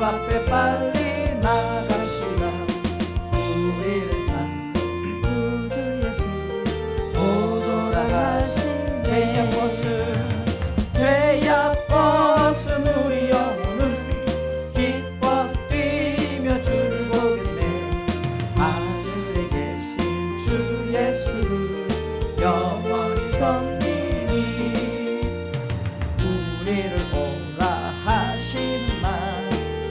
앞에 빨리 나갑시다. 우리를 찾는 구주 예수 오도라 하신 되어버슨 우리 영혼은 기뻐 뛰며 주를 보겠네. 하늘에 계신 주 예수를 영원히 섬기니 우리를 오라 하시는 말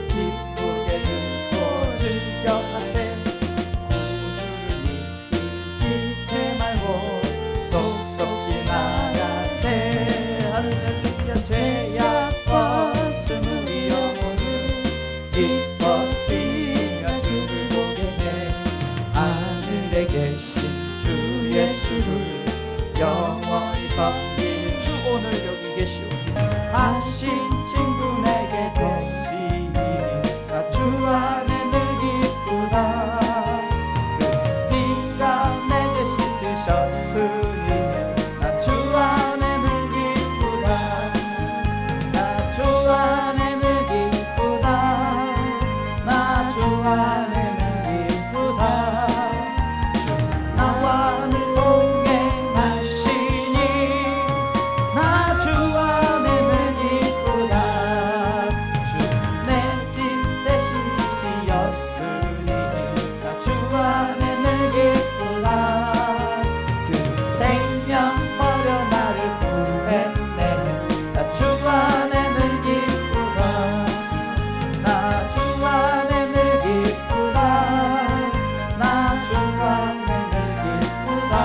기쁘게 듣고 즐겨하세. 구주를 믿기 지체 말고 속속히 나가세. 할렐루야. 죄악 벗은 우리 영혼을 기뻐 뛰며 주를 보겠네. 하늘에 계신 주 예수를 영원히 섬길 주 오늘 여기 계시오. 하신 친구에게 되시니 나 주 안에 늘 기쁘다. 그 피가 내게 씻으셨으니 나 주 안에 늘 기쁘다. 나 주 안에 늘 기쁘다. 나 주 안에 늘 기쁘다. 나와 늘 동행하시니 나 주 안에 늘 기쁘다. 주 내 집 대신 지시였으니 나 주 안에 늘 기쁘다. 그 생명 버려 나를 구했네. 나 주 안에 늘 기쁘다. 나 주 안에 늘 기쁘다. 나 주 안에 늘 기쁘다.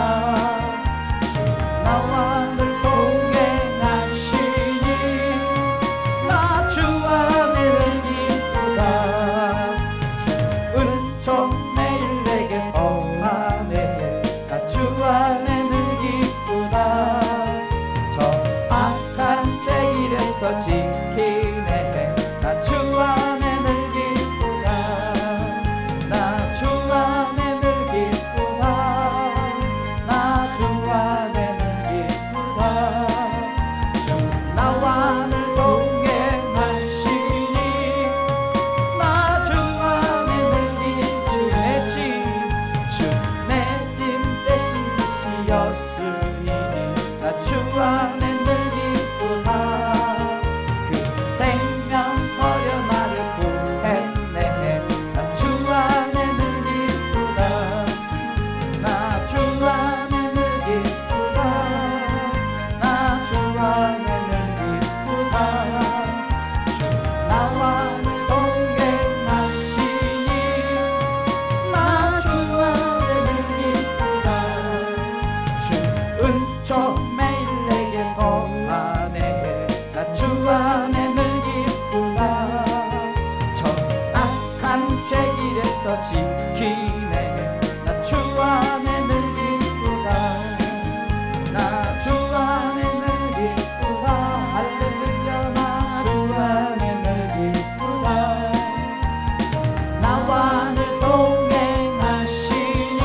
나와 늘 동행하시니 나 주 안에 늘 기쁘다. 주 은총 매일 내게 더하네. 나 주 안에 늘 기쁘다. 저 악한 죄일에서 지키네. 나 주 안에 늘 기쁘다. 나 주 안에 늘 기쁘다. 나 주 안에 늘 기쁘다. 주 나와 늘 동행하시니 나 주 안에 늘 기쁘네. 주 내 짐 대신 지시였으니 나 주 안에 늘 기쁘다. 그 생명 버려 나를 구했네. 나 주 안에 늘 기쁘다. 나 주 안에 늘 기쁘다. 나 주 안에 늘 기쁘다. 주 나와 늘 동행하시니 나 주 안에 늘 기쁘다. 주 은총 매일 내게 더하네. 나 주 안에 늘 기쁘다. 저 악한 죄일에서 지키네. 나 주 안에 늘 기쁘다. 나 주 안에 늘 기쁘다. 할렐루야. 나 주 안에 늘 기쁘다. 나와 늘 동행하시니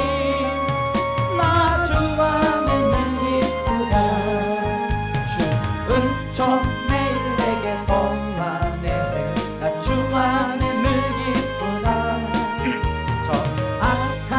나 주 안에 늘 기쁘다. 주 은총 매일 내게 더하네. 나 주 안에 늘 기쁘다. 저 악한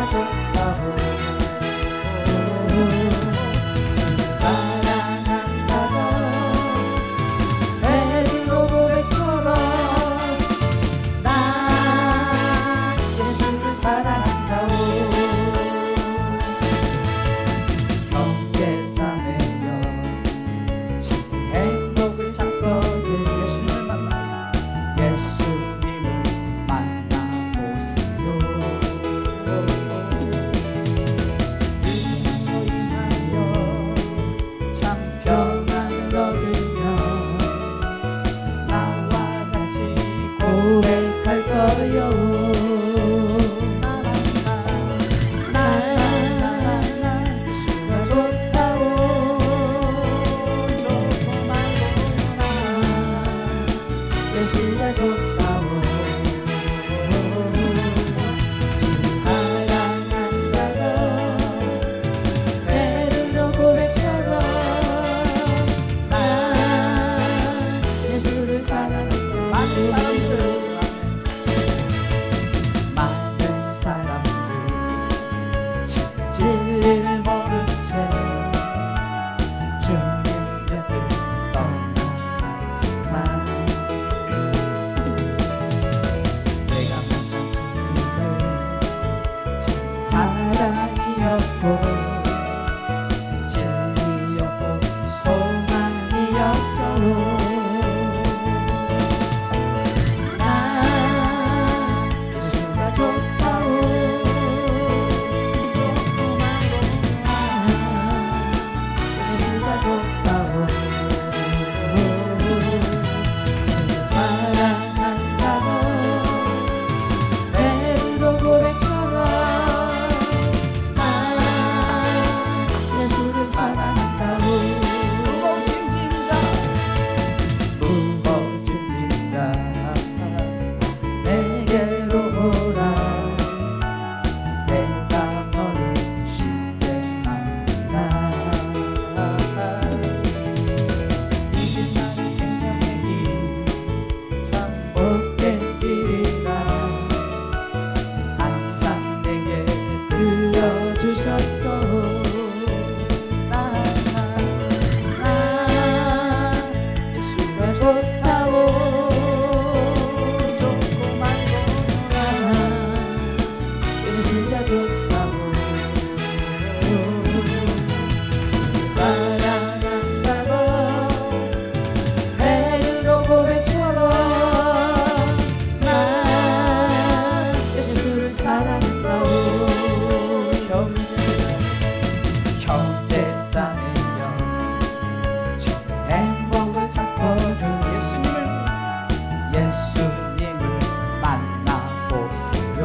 좋다고 사랑한다고 베드로 고백처럼 난 예수를 사랑한다고 형제자매여 자꾸 행복을 찾거든 예수님을 만나보세요 그로 인하여 참 평안을 얻으며 나와 같이 고백할 거요 예수가 좋다고 예수가 좋다고 주를 사랑한다고 베드로 고백처럼 난 예수를 사랑한다고 많은 사람들 진리를 모른 채 주님 곁을 떠나가지만 내가 만난 주님은 사랑이었고 진리였고 소망이었어 난 예수가 좋다고 예수가 좋다고 주를 사랑한다고 베드로 고백처럼 난 예수를 사랑한다고 무거워진 짐자 내게로 오라 내가 너를 쉽게 만나 이제 나를 생각하니 참 못된 일이라 항상 내게 들려주셨어 예수가 좋다고 조그만 거라 예수가 좋다고 사랑한다고 베드로 고백처럼 난 예수를 사랑한다고 형제자매여 행복을 찾거든 예수님을 만나보세요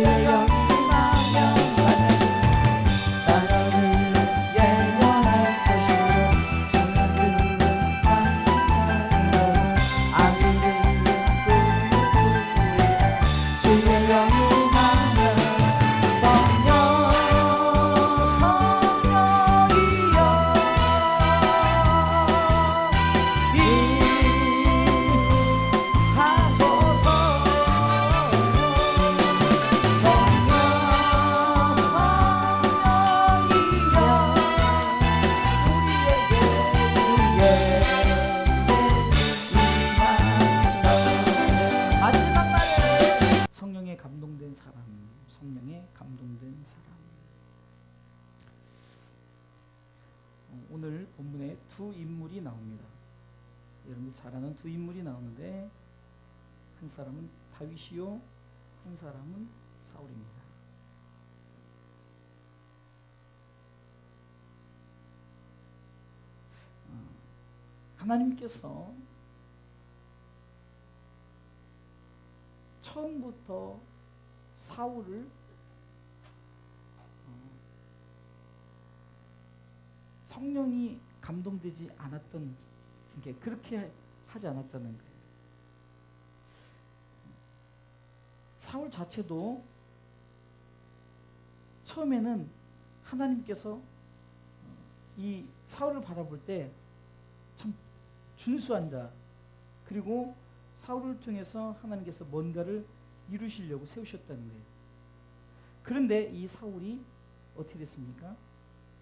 주의 영이 임하면 나를 예언할 것이요 주를 감사로 아기를 꿈꾸에 주의 영이 임하면 성령 성령이여 임하소서 성령에 감동된 사람, 성령에 감동된 사람. 오늘 본문에 두 인물이 나옵니다. 여러분들 잘 아는 두 인물이 나오는데 한 사람은 다윗이요, 한 사람은 사울입니다. 하나님께서 처음부터 사울을 성령이 감동되지 않았던 게 그렇게 하지 않았다는 거예요. 사울 자체도 처음에는 하나님께서 이 사울을 바라볼 때 참 준수한 자, 그리고 사울을 통해서 하나님께서 뭔가를 이루시려고 세우셨다는 거예요. 그런데 이 사울이 어떻게 됐습니까?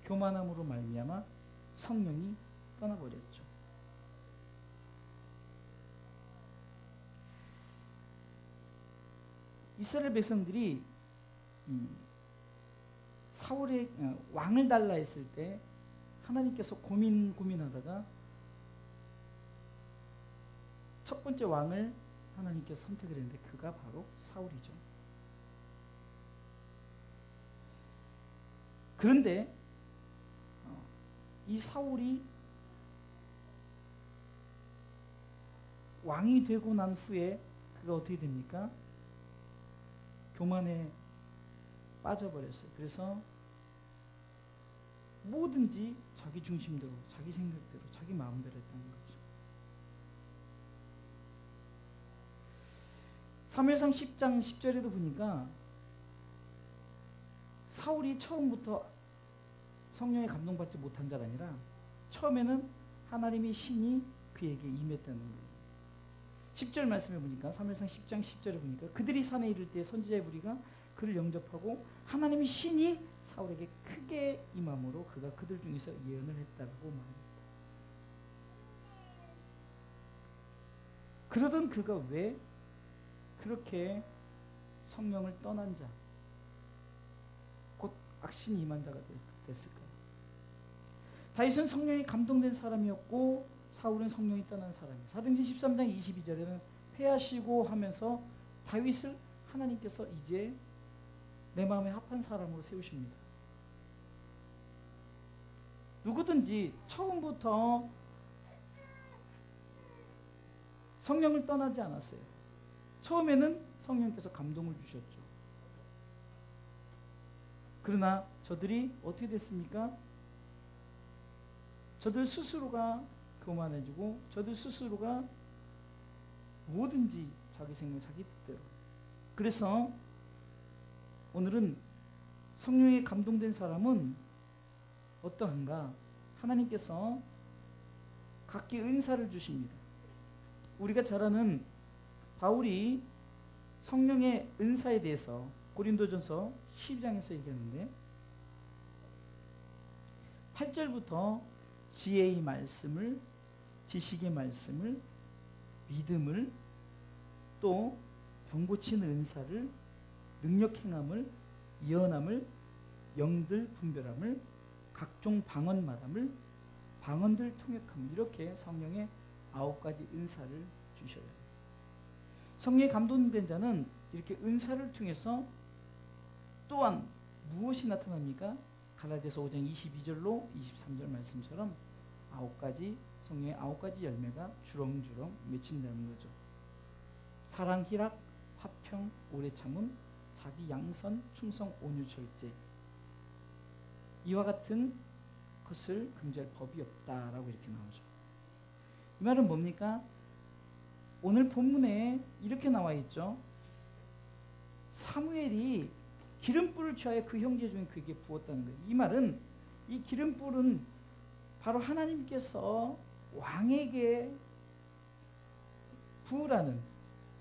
교만함으로 말미암아 성령이 떠나버렸죠. 이스라엘 백성들이 사울의 왕을 달라 했을 때 하나님께서 고민하다가 첫 번째 왕을 하나님께서 선택을 했는데 그가 바로 사울이죠. 그런데 이 사울이 왕이 되고 난 후에 그가 어떻게 됩니까? 교만에 빠져버렸어요. 그래서 뭐든지 자기 중심대로, 자기 생각대로, 자기 마음대로 했다는 거죠. 사무엘상 10장 10절에도 보니까 사울이 처음부터 성령에 감동받지 못한 자가 아니라 처음에는 하나님의 신이 그에게 임했다는 거예요. 10절 말씀해 보니까 사무엘상 10장 10절에 보니까 그들이 산에 이를 때 선지자의 무리가 그를 영접하고 하나님의 신이 사울에게 크게 임함으로 그가 그들 중에서 예언을 했다고 말합니다. 그러던 그가 왜 그렇게 성령을 떠난 자, 곧 악신이 임한 자가 됐을까요? 다윗은 성령이 감동된 사람이었고 사울은 성령이 떠난 사람이에요. 사도행전 13장 22절에는 패하시고 하면서 다윗을 하나님께서 이제 내 마음에 합한 사람으로 세우십니다. 누구든지 처음부터 성령을 떠나지 않았어요. 처음에는 성령께서 감동을 주셨죠. 그러나 저들이 어떻게 됐습니까? 저들 스스로가 교만해지고 저들 스스로가 뭐든지 자기 생각, 자기 뜻대로. 그래서 오늘은 성령에 감동된 사람은 어떠한가? 하나님께서 각기 은사를 주십니다. 우리가 잘 아는 바울이 성령의 은사에 대해서 고린도전서 12장에서 얘기하는데 8절부터 지혜의 말씀을, 지식의 말씀을, 믿음을, 또 병고치는 은사를, 능력 행함을, 예언함을, 영들 분별함을, 각종 방언 말함을, 방언들 통역함을, 이렇게 성령의 9가지 은사를 주셔요. 성령에 감동된 자는 이렇게 은사를 통해서 또한 무엇이 나타납니까? 갈라디아서 5장 22절로 23절 말씀처럼 9가지 성령의 9가지 열매가 주렁주렁 맺힌다는 거죠. 사랑, 희락, 화평, 오래 참음, 자비, 양선, 충성, 온유, 절제, 이와 같은 것을 금지할 법이 없다라고 이렇게 나오죠. 이 말은 뭡니까? 오늘 본문에 이렇게 나와 있죠. 사무엘이 기름불을 취하여 그 형제 중에 그에게 부었다는 거예요. 이 말은 이 기름불은 바로 하나님께서 왕에게 부으라는,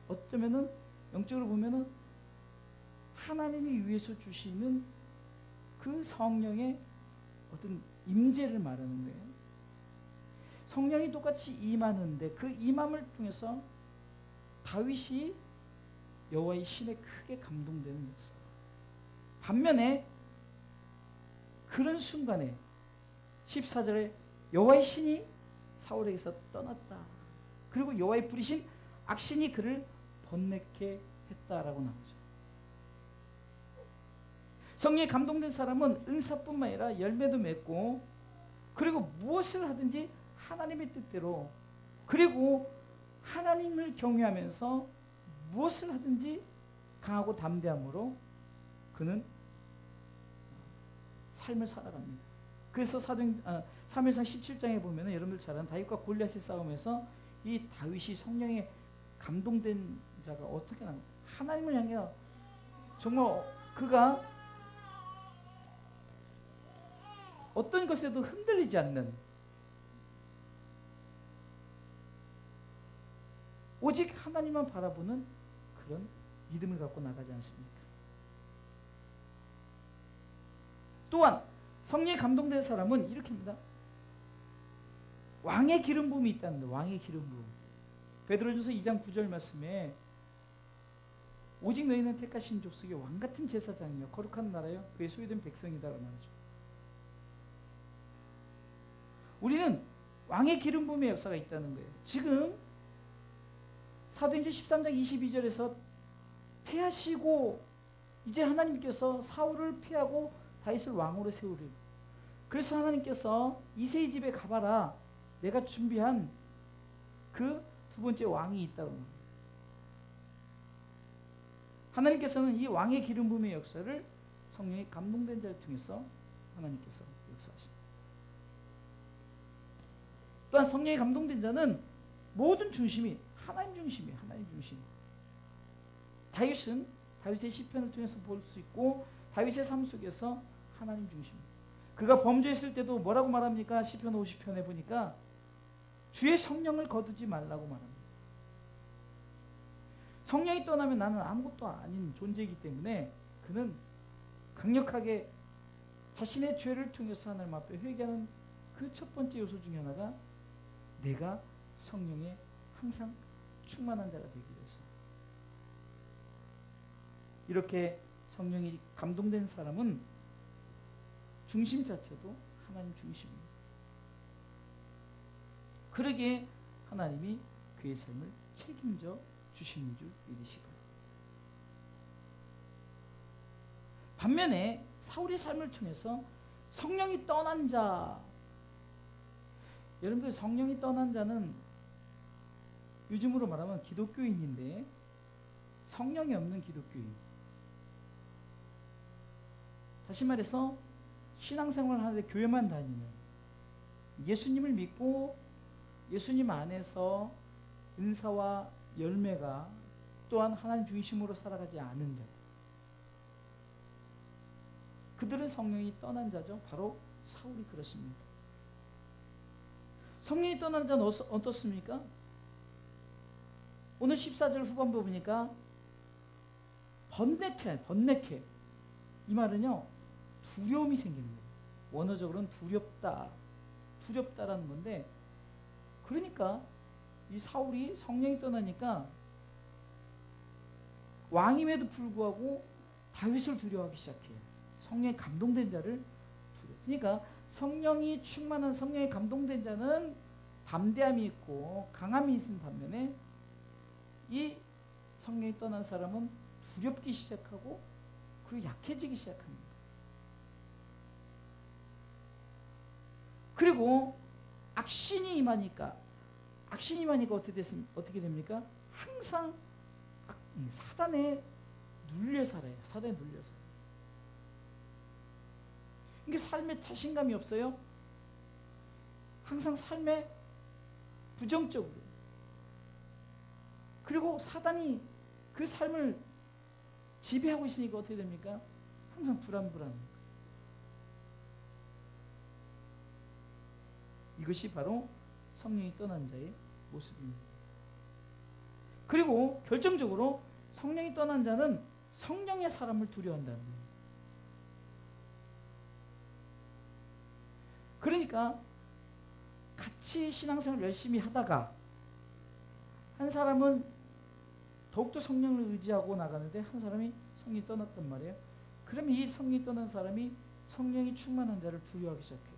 어쩌면은 영적으로 보면은 하나님이 위에서 주시는 그 성령의 어떤 임재를 말하는 거예요. 성령이 똑같이 임하는데 그 임함을 통해서 다윗이 여호와의 신에 크게 감동되는 역사. 반면에 그런 순간에 14절에 여호와의 신이 사울에게서 떠났다. 그리고 여호와의 부리신 악신이 그를 번뇌케 했다라고 나오죠. 성령에 감동된 사람은 은사뿐만 아니라 열매도 맺고, 그리고 무엇을 하든지 하나님의 뜻대로, 그리고 하나님을 경외하면서 무엇을 하든지 강하고 담대함으로 그는 삶을 살아갑니다. 그래서 사무엘상 17장에 보면 여러분들 잘 아는 다윗과 골리앗의 싸움에서 이 다윗이 성령에 감동된 자가 어떻게 나옵니까? 하나님을 향해 정말 그가 어떤 것에도 흔들리지 않는, 오직 하나님만 바라보는 그런 믿음을 갖고 나가지 않습니까? 또한 성령에 감동된 사람은 이렇게 합니다. 왕의 기름 부음이 있다는 거예요. 왕의 기름 부음. 베드로전서 2장 9절 말씀에 오직 너희는 택하신 족속의 왕같은 제사장이며 거룩한 나라여 그의 소유된 백성이다라고 말하죠. 우리는 왕의 기름 부음의 역사가 있다는 거예요. 지금 사도행전 13장 22절에서 패하시고 이제 하나님께서 사울을 패하고 다윗을 왕으로 세우리라. 그래서 하나님께서 이새의 집에 가봐라. 내가 준비한 그 두 번째 왕이 있다고 합니다. 하나님께서는 이 왕의 기름 부음의 역사를 성령의 감동된 자를 통해서 하나님께서 역사하십니다. 또한 성령의 감동된 자는 모든 중심이 하나님 중심이에요. 하나님 중심. 다윗은 다윗의 시편을 통해서 볼 수 있고 다윗의 삶 속에서 하나님 중심. 그가 범죄했을 때도 뭐라고 말합니까? 시편 50편에 보니까 주의 성령을 거두지 말라고 말합니다. 성령이 떠나면 나는 아무것도 아닌 존재이기 때문에 그는 강력하게 자신의 죄를 통해서 하나님 앞에 회개하는 그 첫 번째 요소 중에 하나가 내가 성령에 항상 충만한 자가 되기 위해서. 이렇게 성령이 감동된 사람은 중심 자체도 하나님 중심입니다. 그러기에 하나님이 그의 삶을 책임져 주시는 줄 믿으시기 바랍니다. 반면에 사울의 삶을 통해서 성령이 떠난 자, 여러분들 성령이 떠난 자는 요즘으로 말하면 기독교인인데 성령이 없는 기독교인. 다시 말해서 신앙생활을 하는데 교회만 다니는, 예수님을 믿고 예수님 안에서 은사와 열매가 또한 하나님 중심으로 살아가지 않은 자들, 그들은 성령이 떠난 자죠. 바로 사울이 그렇습니다. 성령이 떠난 자는 어떻습니까? 오늘 14절 후반부 보니까 번뇌케. 이 말은요, 두려움이 생기는 거예요. 원어적으로는 두렵다라는 건데, 그러니까 이 사울이 성령이 떠나니까 왕임에도 불구하고 다윗을 두려워하기 시작해요. 성령에 감동된 자를 두려워. 그러니까 성령이 충만한, 성령에 감동된 자는 담대함이 있고 강함이 있는 반면에 이 성령이 떠난 사람은 두렵기 시작하고 그리고 약해지기 시작합니다. 그리고 악신이 임하니까 어떻게 됩니까? 항상 사단의 눌려 살아요. 사단에 눌려 살아요. 이게 삶에 자신감이 없어요. 항상 삶에 부정적으로. 그리고 사단이 그 삶을 지배하고 있으니까 어떻게 됩니까? 항상 불안. 이것이 바로 성령이 떠난 자의 모습입니다. 그리고 결정적으로 성령이 떠난 자는 성령의 사람을 두려워한다는 거예요. 그러니까 같이 신앙생활을 열심히 하다가 한 사람은 더욱더 성령을 의지하고 나가는데 한 사람이 성령이 떠났단 말이에요. 그러면 이 성령이 떠난 사람이 성령이 충만한 자를 두려워하기 시작해요.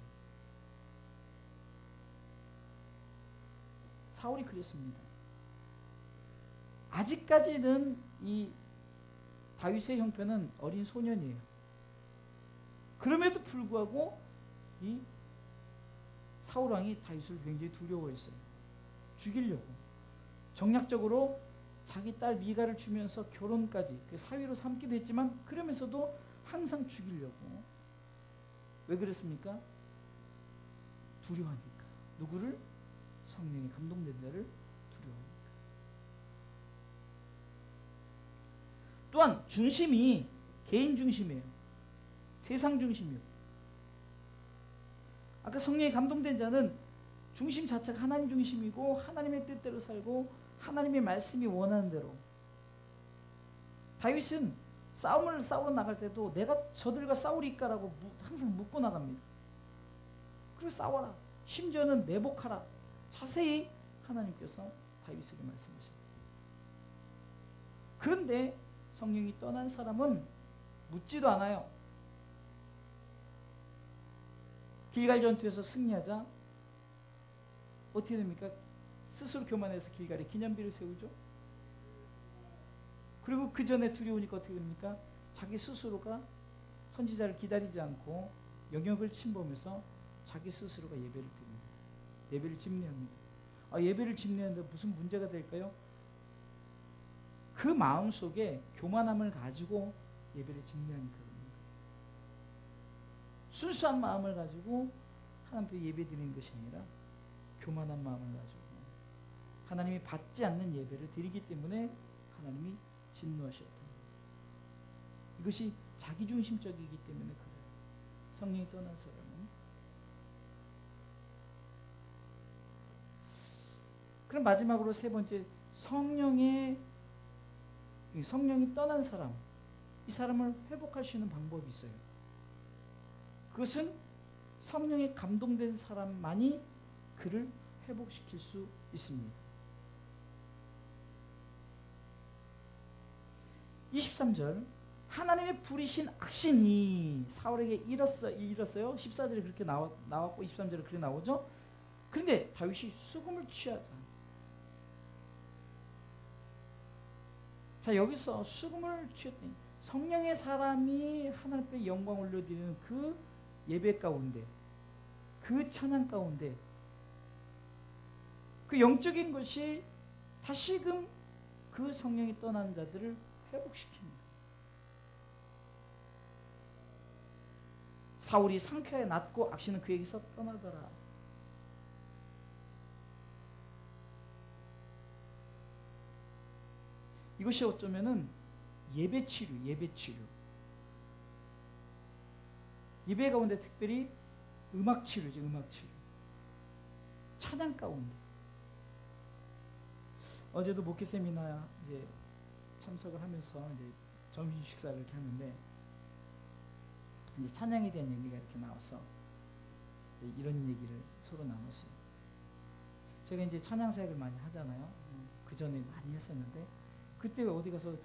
사울이 그랬습니다. 아직까지는 이 다윗의 형편은 어린 소년이에요. 그럼에도 불구하고 이 사울 왕이 다윗을 굉장히 두려워했어요. 죽이려고. 정략적으로 자기 딸 미가를 주면서 결혼까지 그 사위로 삼기도 했지만 그러면서도 항상 죽이려고. 왜 그랬습니까? 두려워하니까. 누구를? 성령이 감동된 자를 두려워하니까. 또한 중심이 개인 중심이에요. 세상 중심이요. 아까 성령이 감동된 자는 중심 자체가 하나님 중심이고 하나님의 뜻대로 살고 하나님의 말씀이 원하는 대로. 다윗은 싸움을 싸우러 나갈 때도 내가 저들과 싸우리까라고 항상 묻고 나갑니다. 그리고 싸워라. 심지어는 매복하라. 자세히 하나님께서 다윗에게 말씀하십니다. 그런데 성령이 떠난 사람은 묻지도 않아요. 길갈 전투에서 승리하자 어떻게 됩니까? 스스로 교만해서 길갈에 기념비를 세우죠. 그리고 그 전에 두려우니까 어떻게 됩니까? 자기 스스로가 선지자를 기다리지 않고 영역을 침범해서 자기 스스로가 예배를 드립니다. 예배를 집례합니다. 예배를 집례하는데 무슨 문제가 될까요? 그 마음 속에 교만함을 가지고 예배를 집례하니까 그럽니다. 순수한 마음을 가지고 하나님께 예배 드리는 것이 아니라 교만한 마음을 가지고 하나님이 받지 않는 예배를 드리기 때문에 하나님이 진노하셨다. 이것이 자기중심적이기 때문에 그래요. 성령이 떠난 사람은. 그럼 마지막으로 세 번째, 성령이 떠난 사람, 이 사람을 회복할 수 있는 방법이 있어요. 그것은 성령에 감동된 사람만이 그를 회복시킬 수 있습니다. 23절, 하나님의 부리신 악신이 사울에게 일었어요. 14절에 그렇게 나왔고 23절에 그렇게 나오죠. 그런데 다윗이 수금을 취하자. 자, 여기서 수금을 취했더니 성령의 사람이 하나님께 영광 올려드리는 그 예배 가운데, 그 찬양 가운데 그 영적인 것이 다시금 그 성령이 떠난 자들을 회복시킵니다. 사울이 상쾌하게 낫고 악신은 그에게서 떠나더라. 이것이 어쩌면은 예배치료. 예배 가운데 특별히 음악치료죠. 음악치료. 찬양 가운데. 어제도 목회 세미나 이제 참석을 하면서 이제 점심 식사를 이렇게 하는데 이제 찬양에 대한 얘기가 이렇게 나와서 이제 이런 얘기를 서로 나눴어요. 제가 이제 찬양 사역을 많이 하잖아요. 그 전에 많이 했었는데 그때 어디 가서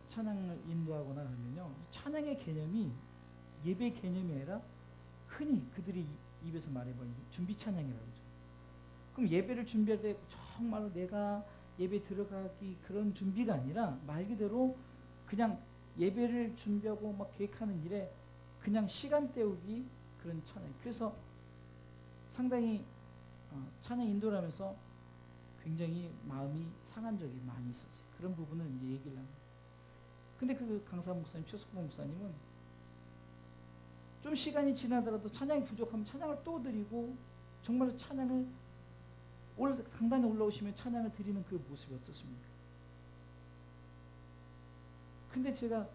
찬양을 인도하거나 하면요, 찬양의 개념이 예배 개념이 아니라 흔히 그들이 입에서 말해버리는 준비 찬양이라고 그러죠. 그럼 예배를 준비할 때 정말로 내가 예배 들어가기 그런 준비가 아니라 말 그대로 그냥 예배를 준비하고 막 계획하는 일에 그냥 시간 때우기 그런 찬양. 그래서 상당히 찬양 인도를 하면서 굉장히 마음이 상한 적이 많이 있었어요. 그런 부분을 이제 얘기를 합니다. 근데 그 강사 목사님, 최석봉 목사님은 좀 시간이 지나더라도 찬양이 부족하면 찬양을 또 드리고 정말로 찬양을 강단에 올라오시면 찬양을 드리는 그 모습이 어떻습니까? 근데 제가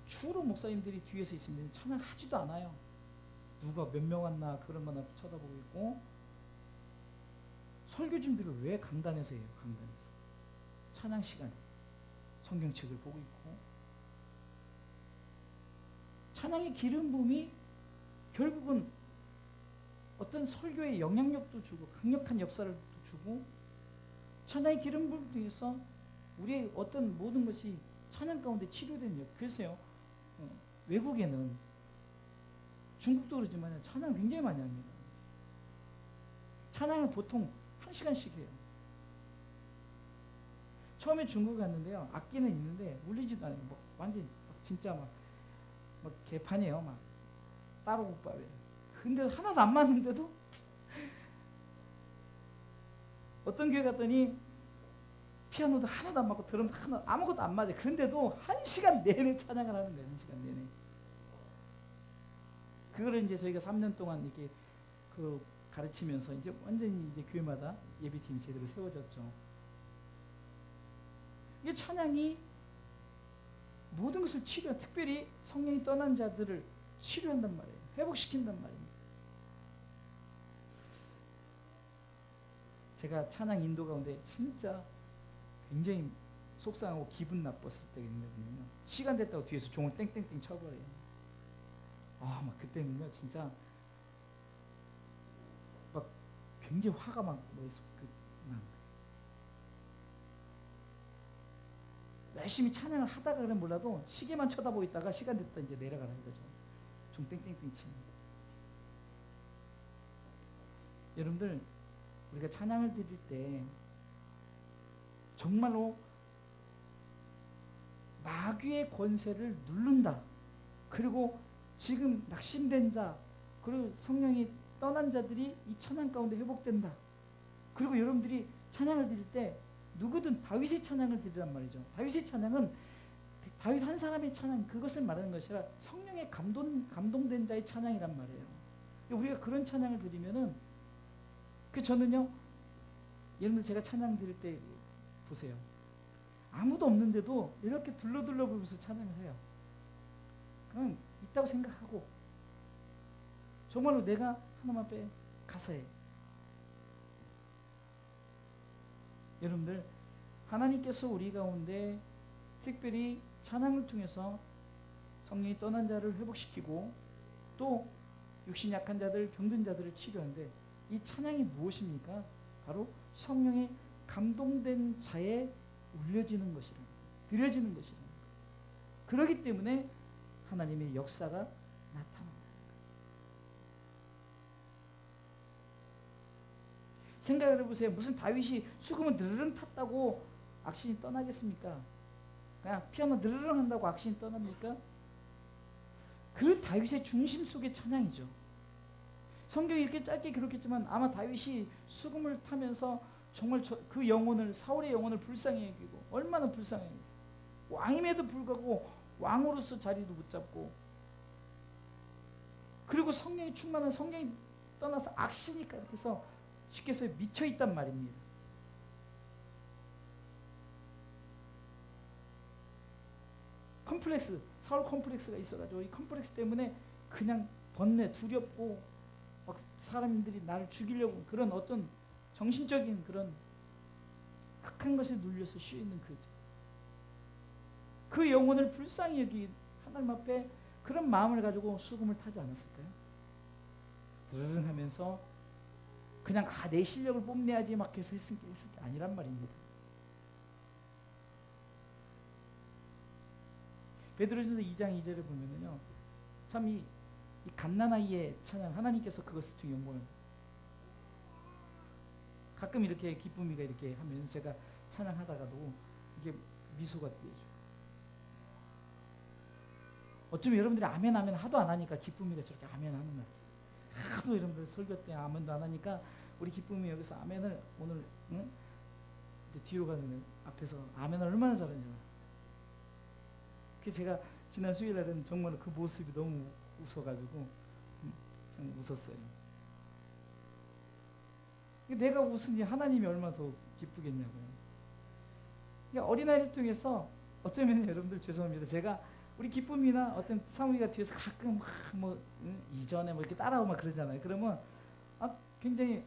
주로 목사님들이 뒤에서 있으면 찬양하지도 않아요. 누가 몇 명 왔나 그런 거나 쳐다보고 있고, 설교 준비를 왜 강단에서 해요? 강단에서 찬양 시간에 성경책을 보고 있고, 찬양의 기름 부음이 결국은 어떤 설교의 영향력도 주고 강력한 역사를 주고, 찬양의 기름 부음을 통해서 우리의 어떤 모든 것이 찬양 가운데 치료되는 역. 그래서요, 외국에는, 중국도 그러지만 찬양 굉장히 많이 합니다. 찬양을 보통 1시간씩 해요. 처음에 중국 갔는데요, 악기는 있는데 울리지도 않아요. 뭐 완전 진짜 막 개판이에요. 막 따로 국밥이에요. 근데 하나도 안 맞는데도 어떤 교회 갔더니 피아노도 하나도 안 맞고 드럼도 하나 아무것도 안 맞아요. 그런데도 1시간 내내 찬양을 하는 거예요. 1시간 내내. 그거를 이제 저희가 3년 동안 이렇게 그 가르치면서 이제 완전히 이제 교회마다 예배팀이 제대로 세워졌죠. 이게 찬양이 모든 것을 치료, 특별히 성령이 떠난 자들을 치료한단 말이에요. 회복시킨단 말입니다. 제가 찬양 인도 가운데 진짜 굉장히 속상하고 기분 나빴을 때가 있거든요. 시간 됐다고 뒤에서 종을 땡땡땡 쳐버려요. 막 그때는요, 진짜 막 굉장히 화가 막 열심히 찬양을 하다가 그러면 몰라도 시계만 쳐다보고 있다가 시간 됐다 이제 내려가라 이거죠. 종 땡땡땡 치는. 여러분들, 우리가 찬양을 드릴 때 정말로 마귀의 권세를 누른다. 그리고 지금 낙심된 자, 그리고 성령이 떠난 자들이 이 찬양 가운데 회복된다. 그리고 여러분들이 찬양을 드릴 때 누구든 다윗의 찬양을 드리란 말이죠. 다윗의 찬양은 다윗 한 사람의 찬양, 그것을 말하는 것이 아니라 성령의 감동된 자의 찬양이란 말이에요. 우리가 그런 찬양을 드리면은, 저는요, 여러분들 제가 찬양 드릴 때 보세요. 아무도 없는데도 이렇게 둘러둘러 보면서 찬양을 해요. 그냥 있다고 생각하고 정말로 내가 하나님 앞에 가서 해. 여러분들, 하나님께서 우리 가운데 특별히 찬양을 통해서 성령이 떠난 자를 회복시키고 또 육신 약한 자들, 병든 자들을 치료하는데, 이 찬양이 무엇입니까? 바로 성령의 감동된 자에 울려지는 것이라, 드려지는 것이라. 그렇기 때문에 하나님의 역사가 나타납니다. 생각을 해보세요. 무슨 다윗이 수금을 느르릉 탔다고 악신이 떠나겠습니까? 그냥 피아노 느르릉 한다고 악신이 떠납니까? 그 다윗의 중심 속의 찬양이죠. 성경이 이렇게 짧게 기록했지만 아마 다윗이 수금을 타면서 정말 그 영혼을, 사울의 영혼을 불쌍히 여기고 얼마나 불쌍히 여겼어요. 왕임에도 불구하고 왕으로서 자리도 못 잡고, 그리고 성령이 충만한, 성령이 떠나서 악시니까 이렇게 해서 쉽게 해서 미쳐있단 말입니다. 컴플렉스, 사울 컴플렉스가 있어가지고 이 컴플렉스 때문에 그냥 번뇌, 두렵고 막 사람들이 나를 죽이려고 그런 어떤 정신적인 그런 악한 것에 눌려서 쉬어있는 그 영혼을 불쌍히 여기 하나님 앞에 그런 마음을 가지고 수금을 타지 않았을까요? 부르릉 하면서 그냥 내 실력을 뽐내야지 막 해서 했을 게 아니란 말입니다. 베드로전서 2장 2절에 보면은요, 참 이 갓난아이의 찬양, 하나님께서 그것을 통해 영광을, 가끔 이렇게 기쁨이가 이렇게 하면 제가 찬양하다가도 이게 미소가 띄어져요. 어쩌면 여러분들이 아멘 아멘 하도 안 하니까 기쁨이가 저렇게 아멘 하는 거예요. 하도 여러분들 설교 때 아멘도 안 하니까 우리 기쁨이 여기서 아멘을 오늘 이제 뒤로 가는 앞에서 아멘을 얼마나 잘하냐. 그 제가 지난 수요일날은 정말 그 모습이 너무 웃어가지고 참 웃었어요. 내가 웃으니 하나님이 얼마나 더 기쁘겠냐고요. 그러니까 어린아이를 통해서 어쩌면 여러분들 죄송합니다. 제가 우리 기쁨이나 어떤 사무이가 뒤에서 가끔 뭐 이전에 뭐 이렇게 따라오고 막 그러잖아요. 그러면 굉장히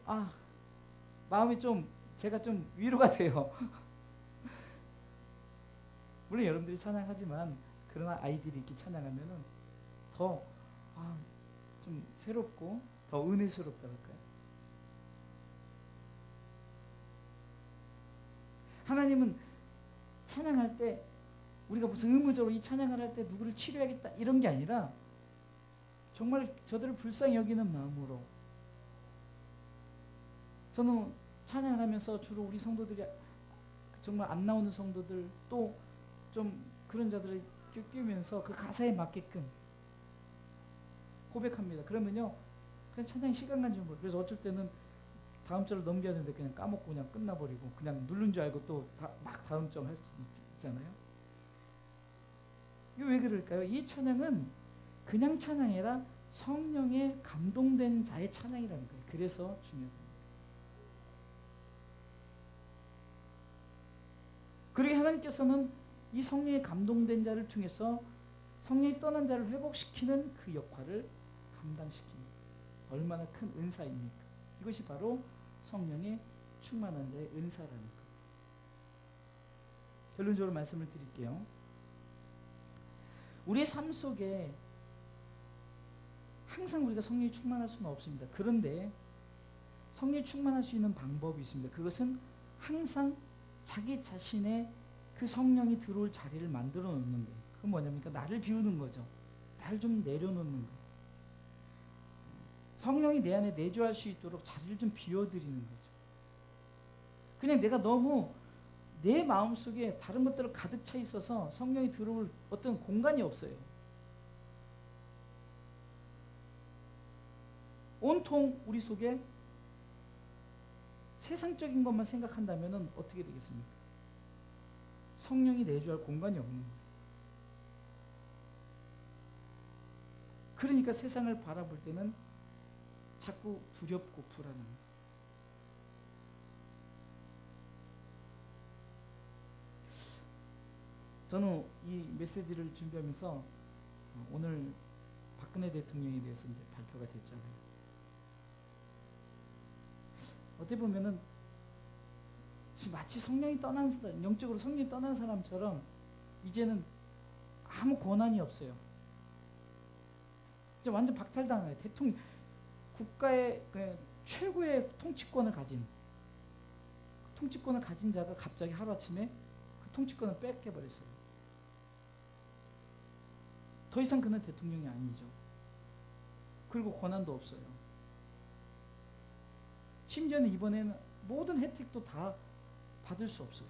마음이 좀 제가 좀 위로가 돼요. 물론 여러분들이 찬양하지만 그러나 아이들이 이렇게 찬양하면은 더 좀 새롭고 더 은혜스럽다 할까요? 하나님은 찬양할 때 우리가 무슨 의무적으로 이 찬양을 할 때 누구를 치료하겠다 이런 게 아니라 정말 저들을 불쌍히 여기는 마음으로 저는 찬양을 하면서 주로 우리 성도들이 정말 안 나오는 성도들 또 좀 그런 자들을 끼우면서 그 가사에 맞게끔 고백합니다. 그러면요 그냥 찬양 시간간 좀 모르고 그래서 어쩔 때는 다음 절을 넘겨야 되는데 그냥 까먹고 그냥 끝나버리고 그냥 누른 줄 알고 또 막 다음 절 할 수 있잖아요. 이게 왜 그럴까요? 이 찬양은 그냥 찬양이 아니라 성령에 감동된 자의 찬양이라는 거예요. 그래서 중요합니다. 그리고 하나님께서는 이 성령에 감동된 자를 통해서 성령이 떠난 자를 회복시키는 그 역할을 감당시킵니다. 얼마나 큰 은사입니까? 이것이 바로 성령에 충만한 자의 은사라는 것. 결론적으로 말씀을 드릴게요. 우리의 삶 속에 항상 우리가 성령이 충만할 수는 없습니다. 그런데 성령이 충만할 수 있는 방법이 있습니다. 그것은 항상 자기 자신의 그 성령이 들어올 자리를 만들어 놓는 거예요. 그건 뭐냐니까 나를 비우는 거죠. 나를 좀 내려놓는 거예요. 성령이 내 안에 내주할 수 있도록 자리를 좀 비워드리는 거죠. 그냥 내가 너무 내 마음속에 다른 것들을 가득 차 있어서 성령이 들어올 어떤 공간이 없어요. 온통 우리 속에 세상적인 것만 생각한다면 어떻게 되겠습니까? 성령이 내주할 공간이 없는 거예요. 그러니까 세상을 바라볼 때는 자꾸 두렵고 불안한 거예요. 저는 이 메시지를 준비하면서 오늘 박근혜 대통령에 대해서 이제 발표가 됐잖아요. 어떻게 보면은 마치 성령이 떠난 사람, 영적으로 성령이 떠난 사람처럼 이제는 아무 권한이 없어요. 이제 완전 박탈당해요. 대통령, 국가의 최고의 통치권을 가진 자가 갑자기 하루아침에 그 통치권을 뺏겨버렸어요. 더 이상 그는 대통령이 아니죠. 그리고 권한도 없어요. 심지어는 이번에는 모든 혜택도 다 받을 수 없어요.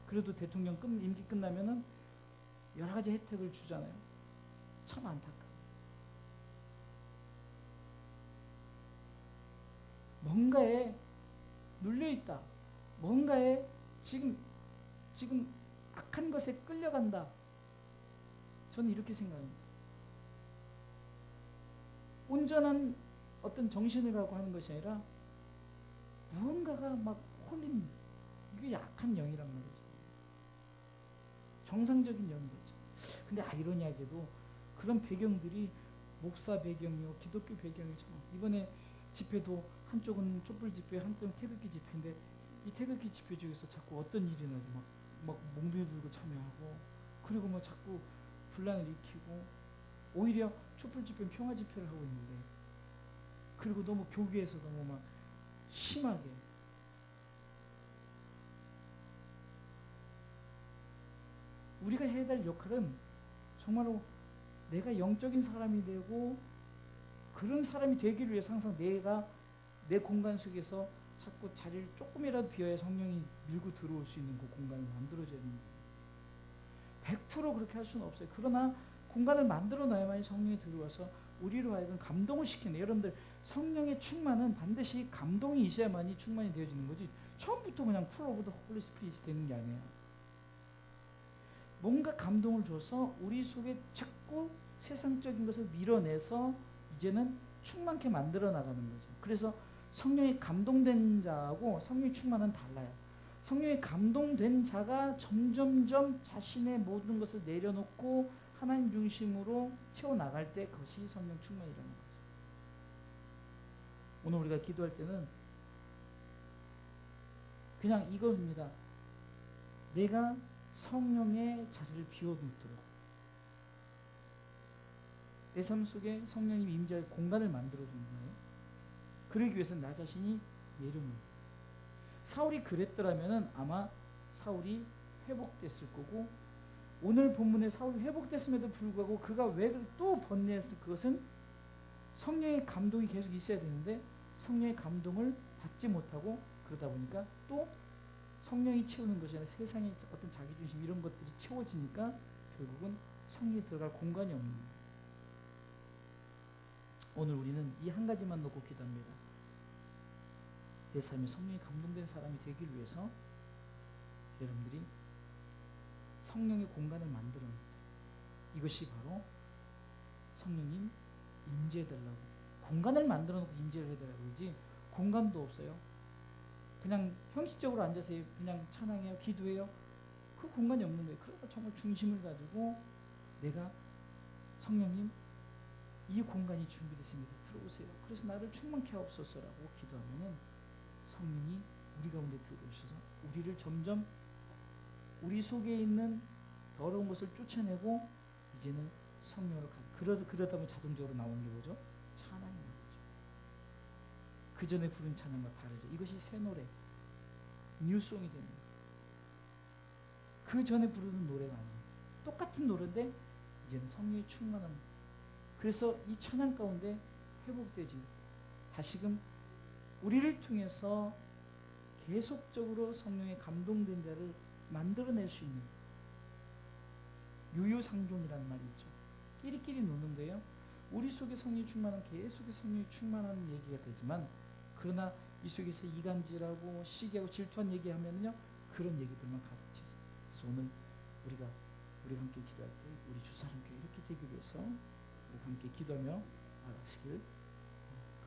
그래도 대통령 임기 끝나면은 여러 가지 혜택을 주잖아요. 참 안타까워요. 뭔가에 눌려있다. 뭔가에 지금 악한 것에 끌려간다. 저는 이렇게 생각합니다. 온전한 어떤 정신을 갖고 하는 것이 아니라 무언가가 막 홀린 이게 약한 영이란 말이죠. 정상적인 영인 거죠. 근데 아이러니하게도 그런 배경들이 목사 배경이요, 기독교 배경이죠. 이번에 집회도 한쪽은 촛불 집회, 한쪽은 태극기 집회인데 이 태극기 집회 중에서 자꾸 어떤 일이 나도 막 몽둥이 들고 참여하고 그리고 뭐 자꾸 분란을 일으키고 오히려 촛불 집회는 평화 집회를 하고 있는데 그리고 너무 교계에서 너무 막 심하게 우리가 해야 될 역할은 정말로 내가 영적인 사람이 되고 그런 사람이 되기를 위해서 항상 내가 내 공간 속에서 자꾸 자리를 조금이라도 비워야 성령이 밀고 들어올 수 있는 그 공간을 만들어줘야 됩니다. 100% 그렇게 할 수는 없어요. 그러나 공간을 만들어 놔야만이 성령이 들어와서 우리로 하여금 감동을 시키는, 여러분들 성령의 충만은 반드시 감동이 있어야만이 충만이 되어지는 거지 처음부터 그냥 풀 오브 더 홀리 스피릿이 되는 게 아니에요. 뭔가 감동을 줘서 우리 속에 자꾸 세상적인 것을 밀어내서 이제는 충만케 만들어 나가는 거죠. 그래서 성령이 감동된 자하고 성령이 충만은 달라요. 성령이 감동된 자가 점점점 자신의 모든 것을 내려놓고 하나님 중심으로 채워나갈 때 그것이 성령 충만이라는 거죠. 오늘 우리가 기도할 때는 그냥 이겁니다. 내가 성령의 자리를 비워놓도록 내 삶 속에 성령님 임재할 공간을 만들어주는 거예요. 그러기 위해서는 나 자신이 내려놓는 거예요. 사울이 그랬더라면 아마 사울이 회복됐을 거고, 오늘 본문에 사울이 회복됐음에도 불구하고 그가 왜 또 번뇌했을, 그것은 성령의 감동이 계속 있어야 되는데 성령의 감동을 받지 못하고, 그러다 보니까 또 성령이 채우는 것이 아니라 세상의 어떤 자기중심 이런 것들이 채워지니까 결국은 성령이 들어갈 공간이 없는 거예요. 오늘 우리는 이 한 가지만 놓고 기도합니다. 내 삶에 성령이 감동된 사람이 되기 위해서 여러분들이 성령의 공간을 만들어 놓는, 이것이 바로 성령님 임재해달라고, 공간을 만들어 놓고 임재를 해달라고 그러지 공간도 없어요. 그냥 형식적으로 앉아서 그냥 찬양해요, 기도해요. 그 공간이 없는 거예요. 그러니까 정말 중심을 가지고 내가 성령님 이 공간이 준비됐습니다. 들어오세요. 그래서 나를 충만케 하옵소서라고 기도하면은 성령이 우리 가운데 들어오셔서 우리를 점점 우리 속에 있는 더러운 것을 쫓아내고 이제는 성령으로 그러다 보면 자동적으로 나오는 게 뭐죠? 찬양이 나오죠. 그 전에 부른 찬양과 다르죠. 이것이 새 노래, 뉴송이 됩니다. 그 전에 부르는 노래가 아니에요. 똑같은 노래인데 이제는 성령이 충만한, 그래서 이 찬양 가운데 회복되지, 다시금 우리를 통해서 계속적으로 성령의 감동된 자를 만들어낼 수 있는, 유유상종이라는 말이 있죠. 끼리끼리 노는 거예요. 우리 속에 성령이 충만한, 계속해서 성령이 충만한 얘기가 되지만, 그러나 이 속에서 이간질하고 시기하고 질투한 얘기하면요 그런 얘기들만 가르치죠. 그래서 오늘 우리가 함께 기도할 때 우리 주사람교회 이렇게 되기 위해서 우리 함께 기도하며 나가시길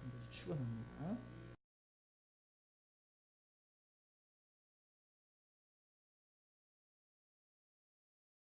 간절히 축원합니다.